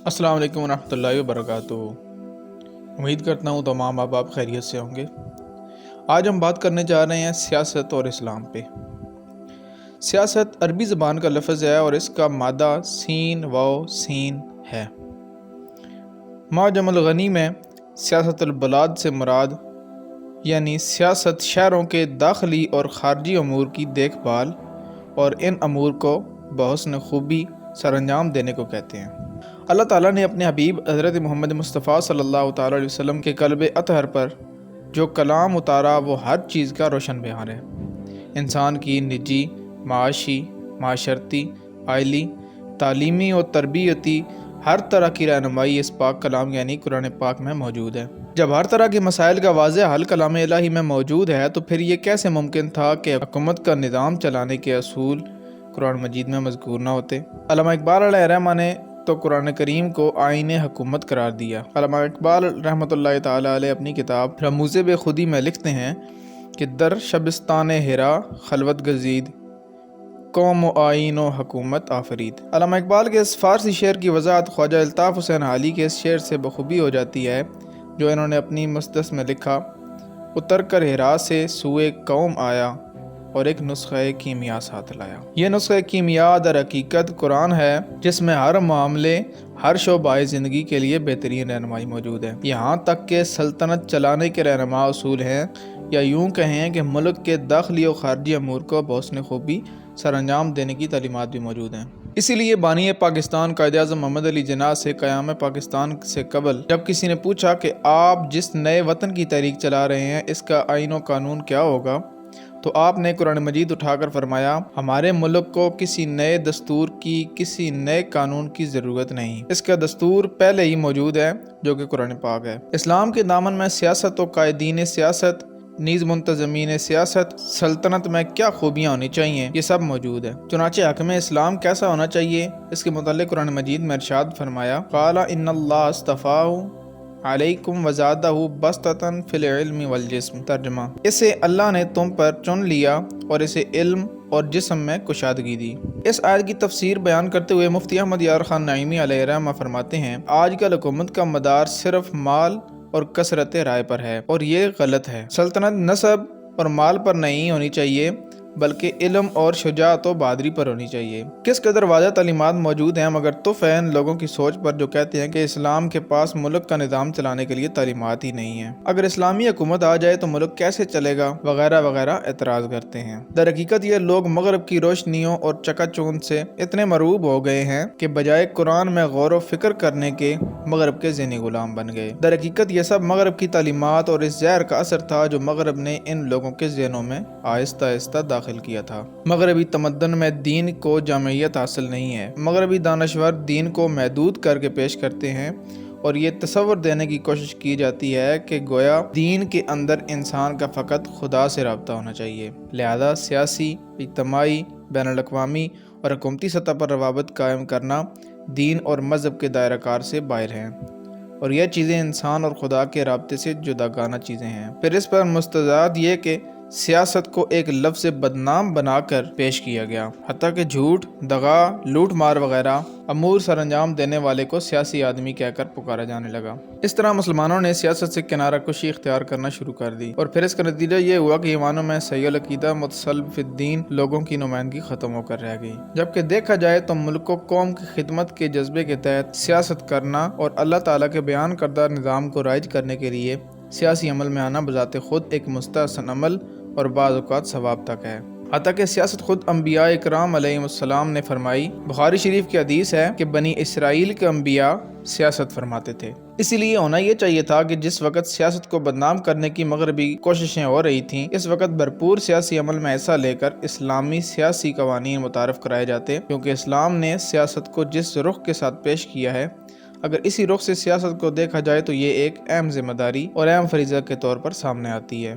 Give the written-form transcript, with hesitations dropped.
السلام علیکم ورحمۃ اللہ وبرکاتہ۔ امید کرتا ہوں تمام آپ خیریت سے ہوں گے۔ آج ہم بات کرنے جا رہے ہیں سیاست اور اسلام پہ۔ سیاست عربی زبان کا لفظ ہے اور اس کا مادہ سین و سین ہے۔ معجم الغنی میں سیاست البلاد سے مراد یعنی سیاست شہروں کے داخلی اور خارجی امور کی دیکھ بھال اور ان امور کو بحسن خوبی سر انجام دینے کو کہتے ہیں۔ اللہ تعالیٰ نے اپنے حبیب حضرت محمد مصطفیٰ صلی اللہ تعالیٰ علیہ وسلم کے قلب اطہر پر جو کلام اتارا وہ ہر چیز کا روشن بیان ہے۔ انسان کی نجی، معاشی، معاشرتی، عائلی، تعلیمی اور تربیتی ہر طرح کی رہنمائی اس پاک کلام یعنی قرآن پاک میں موجود ہے۔ جب ہر طرح کے مسائل کا واضح حل کلام الہی میں موجود ہے تو پھر یہ کیسے ممکن تھا کہ حکومت کا نظام چلانے کے اصول قرآن مجید میں مذکور نہ ہوتے؟ علامہ اقبال علیہ الرحمہ نے تو قرآن کریم کو آئین حکومت قرار دیا۔ علامہ اقبال رحمۃ اللہ تعالیٰ علیہ اپنی کتاب رموز بے خودی میں لکھتے ہیں کہ در شبستان ہرا خلوت گزید قوم و آئین و حکومت آفرید۔ علامہ اقبال کے اس فارسی شعر کی وضاحت خواجہ الطاف حسین حالی کے اس شعر سے بخوبی ہو جاتی ہے جو انہوں نے اپنی مستس میں لکھا: اتر کر ہرا سے سوئے قوم آیا اور ایک نسخہ کیمیا ساتھ لایا۔ یہ نسخہ کیمیا در حقیقت قرآن ہے جس میں ہر معاملے، ہر شعبہ زندگی کے لیے بہترین رہنمائی موجود ہے۔ یہاں تک کہ سلطنت چلانے کے رہنما اصول ہیں، یا یوں کہیں کہ ملک کے داخلی و خارجی امور کو بحسن خوبی سر انجام دینے کی تعلیمات بھی موجود ہیں۔ اسی لیے بانی پاکستان قائد اعظم محمد علی جناح سے قیام پاکستان سے قبل جب کسی نے پوچھا کہ آپ جس نئے وطن کی تحریک چلا رہے ہیں اس کا آئین و قانون کیا ہوگا، تو آپ نے قرآن مجید اٹھا کر فرمایا: ہمارے ملک کو کسی نئے دستور کی، کسی نئے قانون کی ضرورت نہیں، اس کا دستور پہلے ہی موجود ہے جو کہ قرآن پاک ہے۔ اسلام کے دامن میں سیاست و قائدین سیاست نیز منتظمین سیاست، سلطنت میں کیا خوبیاں ہونی چاہیے، یہ سب موجود ہے۔ چنانچہ حاکم اسلام کیسا ہونا چاہیے اس کے متعلق قرآن مجید میں ارشاد فرمایا: قال ان اللہ اصطفاہ علیکم وزادہ بسطۃ فی العلم والجسم۔ ترجمہ: اسے اللہ نے تم پر چن لیا اور اسے علم اور جسم میں کشادگی دی۔ اس آیت کی تفسیر بیان کرتے ہوئے مفتی احمد یار خان نعیمی علیہ الرحمہ فرماتے ہیں: آج کل حکومت کا مدار صرف مال اور کثرت رائے پر ہے اور یہ غلط ہے۔ سلطنت نسب اور مال پر نہیں ہونی چاہیے بلکہ علم اور شجاعت و بہادری پر ہونی چاہیے۔ کس قدر واضح تعلیمات موجود ہیں مگر تف ہے ان لوگوں کی سوچ پر جو کہتے ہیں کہ اسلام کے پاس ملک کا نظام چلانے کے لیے تعلیمات ہی نہیں ہیں۔ اگر اسلامی حکومت آ جائے تو ملک کیسے چلے گا وغیرہ وغیرہ اعتراض کرتے ہیں۔ در حقیقت یہ لوگ مغرب کی روشنیوں اور چکا چوند سے اتنے مرعوب ہو گئے ہیں کہ بجائے قرآن میں غور و فکر کرنے کے مغرب کے ذہنی غلام بن گئے۔ در حقیقت یہ سب مغرب کی تعلیمات اور اس زہر کا اثر تھا جو مغرب نے ان لوگوں کے ذہنوں میں آہستہ آہستہ داخل کیا تھا۔ مغربی تمدن میں دین کو جامعیت حاصل نہیں ہے۔ مغربی دانشور دین کو محدود کر کے پیش کرتے ہیں اور یہ تصور دینے کی کوشش کی جاتی ہے کہ گویا دین کے اندر انسان کا فقط خدا سے رابطہ ہونا چاہیے، لہذا سیاسی، اجتماعی، بین الاقوامی اور حکومتی سطح پر روابط قائم کرنا دین اور مذہب کے دائرہ کار سے باہر ہیں اور یہ چیزیں انسان اور خدا کے رابطے سے جداگانہ چیزیں ہیں۔ پھر اس پر مستزاد یہ کہ سیاست کو ایک لفظ بدنام بنا کر پیش کیا گیا، حتیٰ کہ جھوٹ، دغا، لوٹ مار وغیرہ امور سر انجام دینے والے کو سیاسی آدمی کہہ کر پکارا جانے لگا۔ اس طرح مسلمانوں نے سیاست سے کنارہ کشی اختیار کرنا شروع کر دی اور پھر اس کا نتیجہ یہ ہوا کہ ایمانوں میں صحیح العقیدہ متصلب فی الدین لوگوں کی نمائندگی ختم ہو کر رہ گئی۔ جبکہ دیکھا جائے تو ملک کو قوم کی خدمت کے جذبے کے تحت سیاست کرنا اور اللہ تعالیٰ کے بیان کردہ نظام کو رائج کرنے کے لیے سیاسی عمل میں آنا بذات خود ایک مستحسن عمل اور بعض اوقات ثواب تک ہے۔ حتیٰ کہ سیاست خود انبیاء اکرام علیہ السلام نے فرمائی۔ بخاری شریف کی حدیث ہے کہ بنی اسرائیل کے انبیاء سیاست فرماتے تھے۔ اسی لیے ہونا یہ چاہیے تھا کہ جس وقت سیاست کو بدنام کرنے کی مغربی کوششیں ہو رہی تھیں اس وقت بھرپور سیاسی عمل میں حصہ لے کر اسلامی سیاسی قوانین متعارف کرائے جاتے، کیونکہ اسلام نے سیاست کو جس رخ کے ساتھ پیش کیا ہے اگر اسی رخ سے سیاست کو دیکھا جائے تو یہ ایک اہم ذمہ داری اور اہم فریضہ کے طور پر سامنے آتی ہے۔